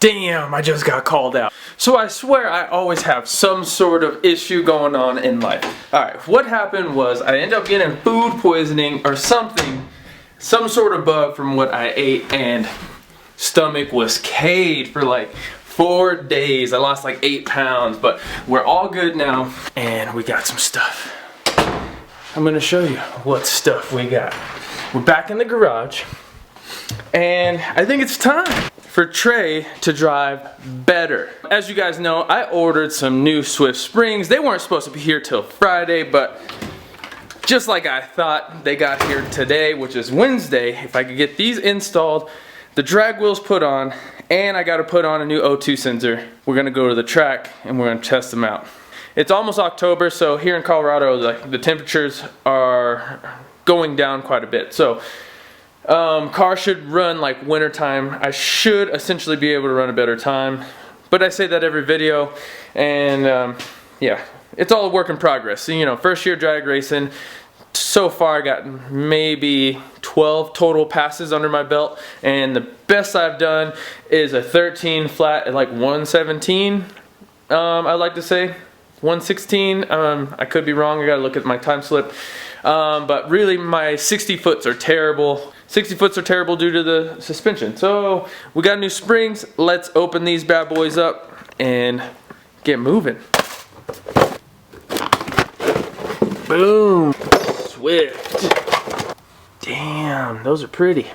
Damn, I just got called out. So I swear I always have some sort of issue going on in life. Alright, what happened was I ended up getting food poisoning or something, some sort of bug from what I ate, and stomach was K'd for like 4 days. I lost like 8 pounds, but we're all good now and we got some stuff. I'm gonna show you what stuff we got. We're back in the garage and I think it's time for Trey to drive better. As you guys know, I ordered some new Swift springs. They weren't supposed to be here till Friday, but just like I thought, they got here today, which is Wednesday. If I could get these installed, the drag wheels put on, and I gotta put on a new O2 sensor. We're gonna go to the track and we're gonna test them out. It's almost October, so here in Colorado, the temperatures are going down quite a bit. So car should run like wintertime. I should essentially be able to run a better time, but I say that every video, and yeah, it's all a work in progress. So, you know, first year drag racing, so far I got maybe 12 total passes under my belt, and the best I've done is a 13 flat at like 117. I like to say 116. I could be wrong. I gotta look at my time slip. But really, my 60 foots are terrible. 60 foots are terrible due to the suspension. So we got new springs. Let's open these bad boys up and get moving. Boom. Swift. Damn, those are pretty.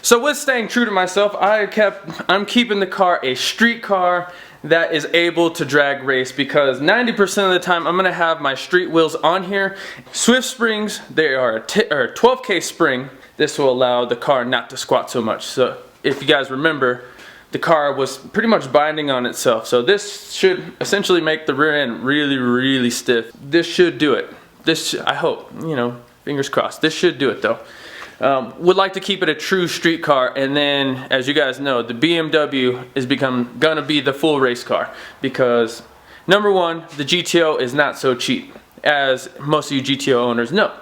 So with staying true to myself, I'm keeping the car a street car that is able to drag race, because 90% of the time I'm gonna have my street wheels on here. Swift springs, they are a 12K spring. This will allow the car not to squat so much. So if you guys remember, the car was pretty much binding on itself. So this should essentially make the rear end really, really stiff. This should do it. I hope, you know, fingers crossed. This should do it though. Would like to keep it a true street car, and then, as you guys know, the BMW is gonna be the full race car, because number one, the GTO is not so cheap, as most of you GTO owners know.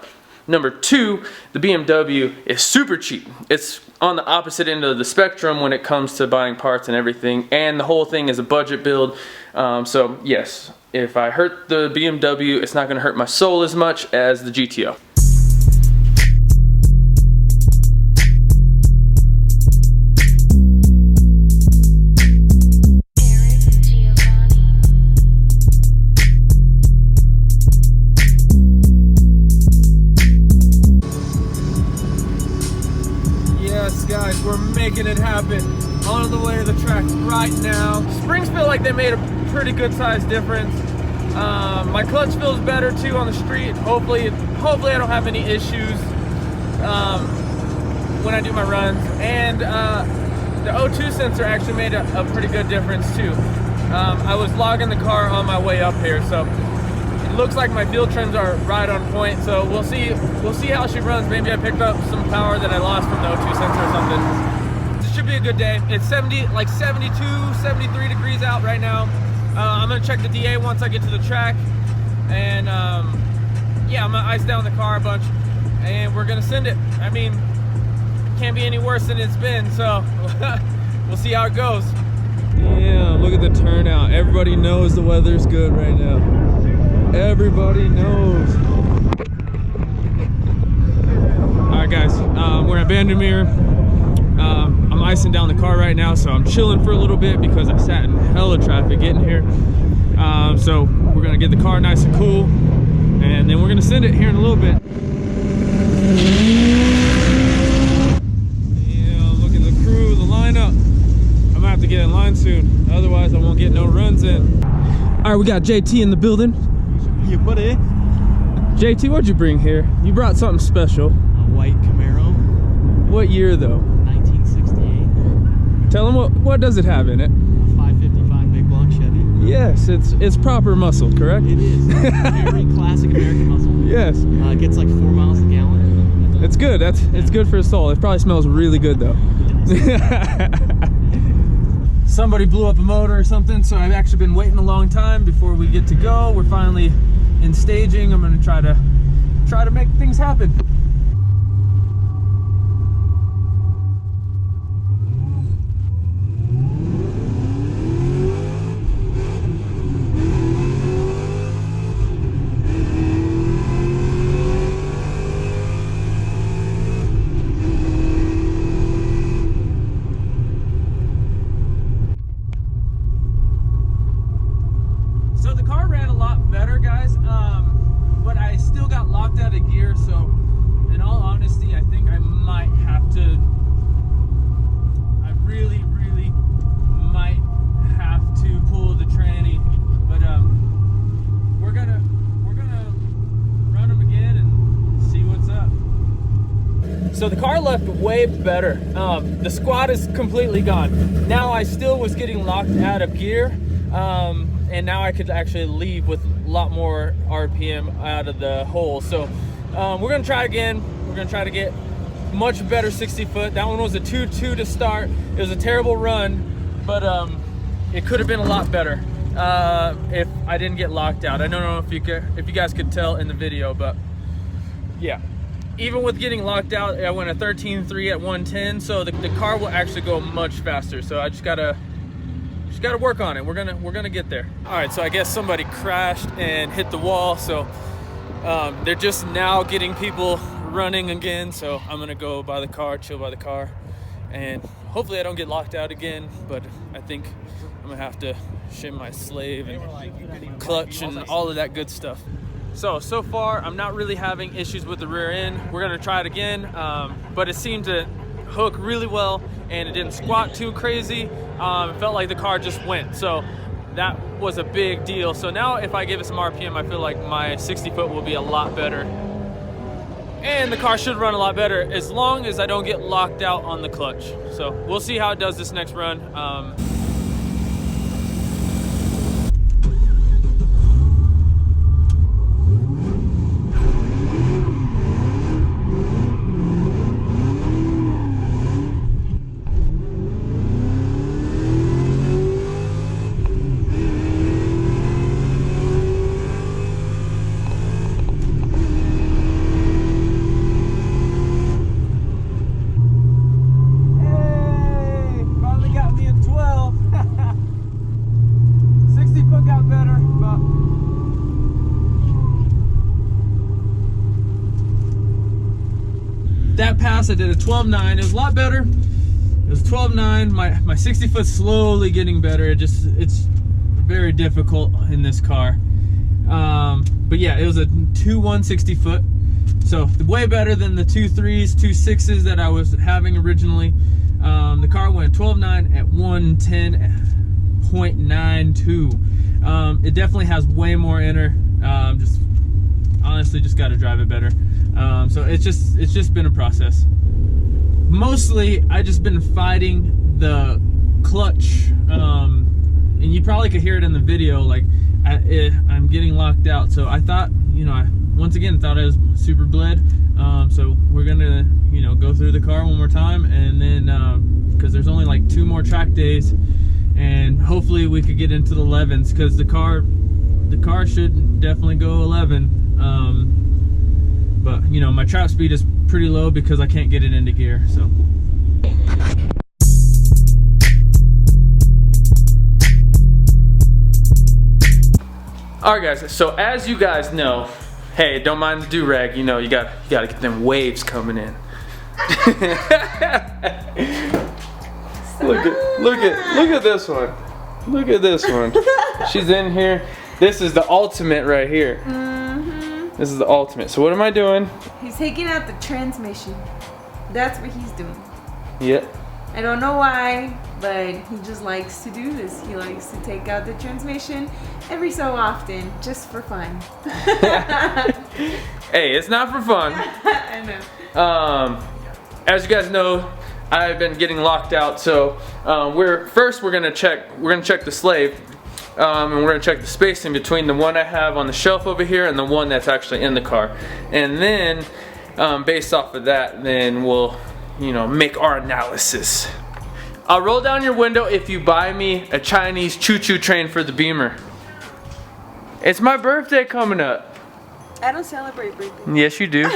Number two, the BMW is super cheap. It's on the opposite end of the spectrum when it comes to buying parts and everything, and the whole thing is a budget build. So yes, if I hurt the BMW, it's not gonna hurt my soul as much as the GTO. Guys, we're making it happen. On the way to the track right now. Springs feel like they made a pretty good size difference. My clutch feels better too on the street. Hopefully I don't have any issues when I do my runs. And the O2 sensor actually made a pretty good difference too. I was logging the car on my way up here, so it looks like my fuel trims are right on point. So we'll see how she runs. Maybe I picked up some power that I lost from the O2 sensor or something. This should be a good day. It's 72, 73 degrees out right now. I'm gonna check the DA once I get to the track, and yeah, I'm gonna ice down the car a bunch, and we're gonna send it. I mean, can't be any worse than it's been, so we'll see how it goes. Yeah, look at the turnout. Everybody knows the weather's good right now. Everybody knows. Alright guys, we're at Vandermeer. I'm icing down the car right now, so I'm chilling for a little bit because I sat in hella traffic getting here. So we're gonna get the car nice and cool, and then we're gonna send it here in a little bit. Yeah, look at the crew, the lineup. I'm gonna have to get in line soon, otherwise I won't get no runs in. Alright, we got JT in the building. Yeah, buddy. JT, what'd you bring here? You brought something special. A white Camaro. What year though? 1968. Tell them what does it have in it? A 555 big block Chevy. Yes, it's proper muscle, correct? It is. Very classic American muscle. Yes. It gets like 4 miles a gallon. It's good. It's good for the soul. It probably smells really good though. Somebody blew up a motor or something, so I've actually been waiting a long time before we get to go. We're finally in staging. I'm gonna try to make things happen. So the car left way better. The squat is completely gone. Now I still was getting locked out of gear, and now I could actually leave with a lot more RPM out of the hole. So we're gonna try again. We're gonna try to get much better 60 foot. That one was a 2.2 to start. It was a terrible run, but it could have been a lot better if I didn't get locked out. I don't know if you guys could tell in the video, but yeah. Even with getting locked out, I went a 13.3 at 110, so the car will actually go much faster. So I just gotta work on it. We're gonna get there. All right, so I guess somebody crashed and hit the wall, so they're just now getting people running again. So I'm gonna go by the car, chill by the car, and hopefully I don't get locked out again, but I think I'm gonna have to shim my slave and clutch and all of that good stuff. So far, I'm not really having issues with the rear end. We're gonna try it again, but it seemed to hook really well, and it didn't squat too crazy. It felt like the car just went, so that was a big deal. So now if I give it some RPM, I feel like my 60 foot will be a lot better. And the car should run a lot better as long as I don't get locked out on the clutch. So we'll see how it does this next run. That pass I did a 12.9. It was a lot better. It was 12.9. My 60 foot slowly getting better. It's very difficult in this car. But yeah, it was a 2.1 60 foot. So way better than the 2.3s, 2.6s that I was having originally. The car went 12.9 at 110.92. It definitely has way more inner. Honestly, just got to drive it better. So it's just been a process. Mostly, I just been fighting the clutch, and you probably could hear it in the video. Like I'm getting locked out. So I thought, I once again thought I was super bled. So we're gonna, go through the car one more time, and then because there's only like 2 more track days, and hopefully we could get into the 11s, because the car should definitely go 11. But my trap speed is pretty low because I can't get it into gear. So alright guys, so as you guys know, hey, don't mind the do-rag, you gotta get them waves coming in. Look at this one. Look at this one. She's in here. This is the ultimate right here. This is the ultimate. So what am I doing? He's taking out the transmission. That's what he's doing. Yep. I don't know why, but he just likes to do this. He likes to take out the transmission every so often, just for fun. Hey, it's not for fun. I know. As you guys know, I've been getting locked out. So we're gonna check the slave. And we're going to check the spacing between the one I have on the shelf over here and the one that's actually in the car. And then, based off of that, then we'll, make our analysis. I'll roll down your window if you buy me a Chinese choo-choo train for the Beamer. It's my birthday coming up. I don't celebrate birthdays. Yes, you do.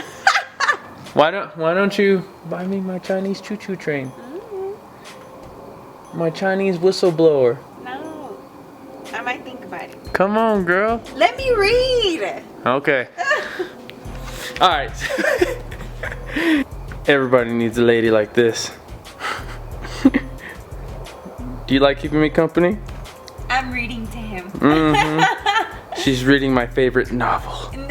Why don't you buy me my Chinese choo-choo train? My Chinese whistleblower. I might think about it. Come on, girl. Let me read. Okay. Alright. Everybody needs a lady like this. Do you like keeping me company? I'm reading to him. She's reading my favorite novel. No,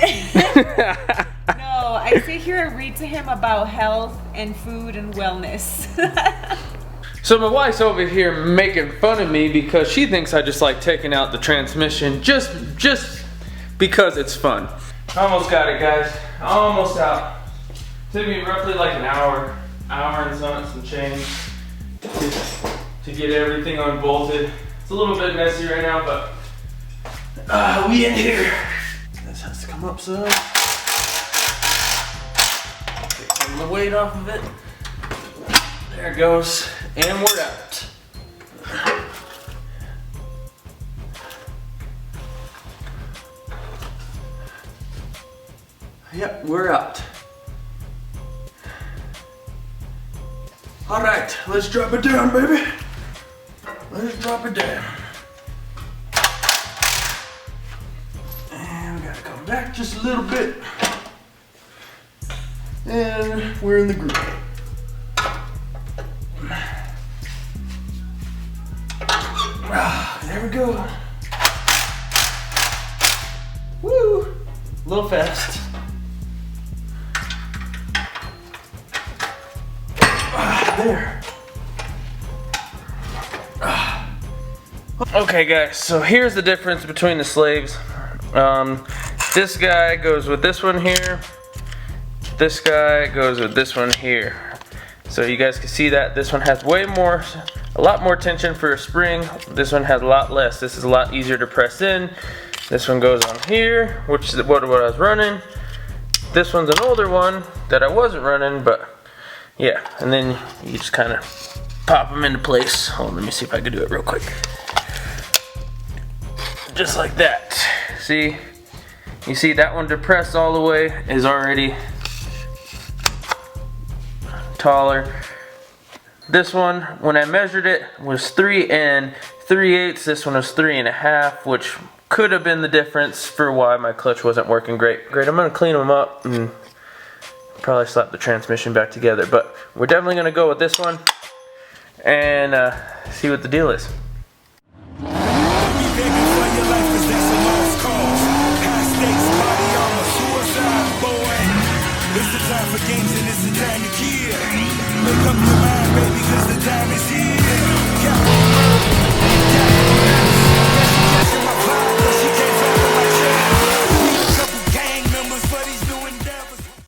I sit here and read to him about health and food and wellness. So my wife's over here making fun of me because she thinks I just like taking out the transmission just because it's fun. Almost got it, guys. Almost out. Took me roughly like an hour and some change to get everything unbolted. It's a little bit messy right now, but we in here. This has to come up some. Take some of the weight off of it. There it goes, and we're out. Yep, we're out. All right, let's drop it down, baby. Let's drop it down. And we gotta come back just a little bit. And we're in the groove. There we go. Woo! A little fast. There. Okay guys, so here's the difference between the slaves. This guy goes with this one here. This guy goes with this one here. So you guys can see that this one has a lot more tension for a spring. This one has a lot less. This is a lot easier to press in. This one goes on here, which is what I was running. This one's an older one that I wasn't running, but yeah. And then you just kind of pop them into place. Hold on, let me see if I can do it real quick. Just like that. See? You see that one depressed all the way is already taller. This one, when I measured it, was 3 3/8. This one was 3 1/2, which could have been the difference for why my clutch wasn't working great. I'm gonna clean them up and probably slap the transmission back together, but we're definitely gonna go with this one and see what the deal is. It's the time for games and it's the time to kill. Make up your mind, baby, cause the time is here.